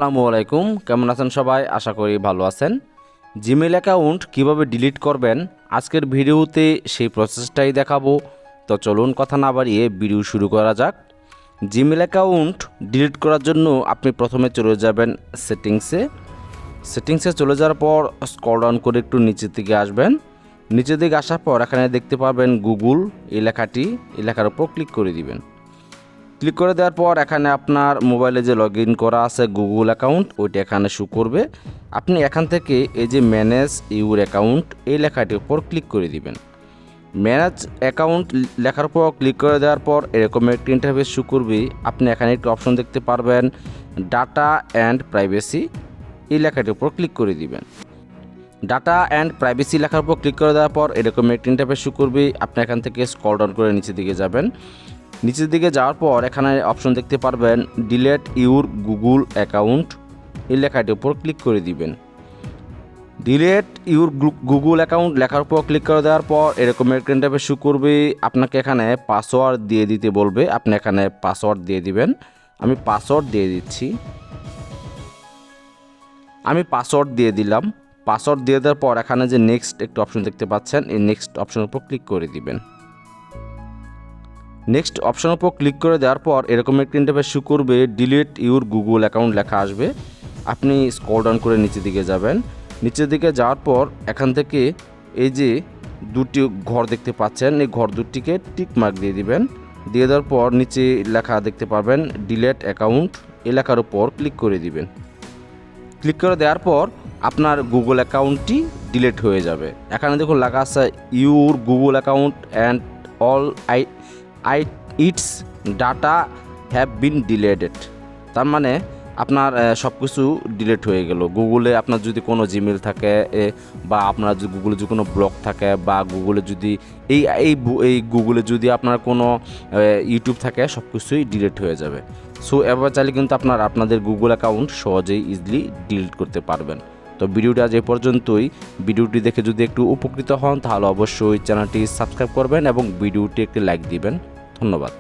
আসসালামু আলাইকুম, কেমন আছেন সবাই? আশা করি ভালো আছেন। জিমেল অ্যাকাউন্ট কিভাবে ডিলিট করবেন আজকের ভিডিওতে সেই প্রসেসটাই দেখাবো। তো চলুন কথা না বাড়িয়ে ভিডিও শুরু করা যাক। জিমেল অ্যাকাউন্ট ডিলিট করার জন্য আপনি প্রথমে চলে যাবেন সেটিংসে চলে যাওয়ার পর স্ক্রল ডাউন করে একটু নিচের দিকে আসবেন। নিচের দিকে আসার পর এখানে দেখতে পাবেন গুগল এই লেখার উপর ক্লিক করে দিবেন। ক্লিক করে দেওয়ার পর এখানে আপনার মোবাইলে যে লগ ইন করা আছে গুগল অ্যাকাউন্ট ওইটা এখানে শো করবে। আপনি এখান থেকে এই যে ম্যানেজ ইউর অ্যাকাউন্ট এই লেখাটির উপর ক্লিক করে দিবেন। ম্যানেজ অ্যাকাউন্ট লেখার উপর ক্লিক করে দেওয়ার পর এরকম একটি ইন্টারফেস শো করবে। আপনি এখানে একটি অপশন দেখতে পারবেন ডাটা অ্যান্ড প্রাইভেসি এই লেখাটির উপর ক্লিক করে দিবেন। ডাটা অ্যান্ড প্রাইভেসি লেখার উপর ক্লিক করে দেওয়ার পর এরকম একটি ইন্টারফেস শো করবে। আপনি এখান থেকে স্ক্রল ডাউন করে নিচের দিকে যাবেন। নিচের দিকে যাওয়ার পর এখানে অপশন দেখতে পারবেন ডিলেট ইউর গুগল অ্যাকাউন্ট এই লেখাটির উপর ক্লিক করে দিবেন। ডিলেট ইউর গুগল অ্যাকাউন্ট লেখার উপর ক্লিক করে দেওয়ার পর এরকম একটা ইন্টারফেস শো করবে। আপনাকে এখানে পাসওয়ার্ড দিয়ে দিতে বলবে, আপনি এখানে পাসওয়ার্ড দিয়ে দিবেন। আমি পাসওয়ার্ড দিয়ে দিচ্ছি। আমি পাসওয়ার্ড দিয়ে দিলাম। পাসওয়ার্ড দিয়ে দেওয়ার পর এখানে যে নেক্সট একটা অপশন দেখতে পাচ্ছেন এই নেক্সট অপশনের উপর ক্লিক করে দিবেন। নেক্সট অপশনের উপর ক্লিক করে দেওয়ার পর এরকম একটি ইন্টারফেস শো করবে ডিলিট ইউর গুগল অ্যাকাউন্ট লেখা আসবে। আপনি স্ক্রল ডাউন করে নিচের দিকে যাবেন। নিচের দিকে যাওয়ার পর এখান থেকে এই যে দুটি ঘর দেখতে পাচ্ছেন এই ঘর দুটিকে টিক মার্ক দিয়ে দিবেন। দিয়ে দেওয়ার পর নিচে লেখা দেখতে পারবেন ডিলিট অ্যাকাউন্ট এই লেখার উপর ক্লিক করে দিবেন। ক্লিক করে দেওয়ার পর আপনার গুগল অ্যাকাউন্টটি ডিলিট হয়ে যাবে। এখানে দেখুন লেখা আছে your Google account and all it's data have been deleted. তার মানে আপনার সব কিছু ডিলিট হয়ে গেল। গুগলে আপনার যদি কোনো জিমেল থাকে বা আপনার যদি গুগলে যদি কোনো ব্লগ থাকে বা গুগলে যদি এই গুগলে যদি আপনার কোনো ইউটিউব থাকে সব কিছুই ডিলিট হয়ে যাবে। সো এবার চাইলে কিন্তু আপনাদের গুগল অ্যাকাউন্ট সহজেই ইজিলি ডিলিট করতে পারবেন। তো ভিডিওটি আজ এই পর্যন্তই। ভিডিওটি দেখে যদি একটু উপকৃত হন তাহলে অবশ্যই চ্যানেলটি সাবস্ক্রাইব করবেন এবং ভিডিওটি একটি লাইক দিবেন। ধন্যবাদ।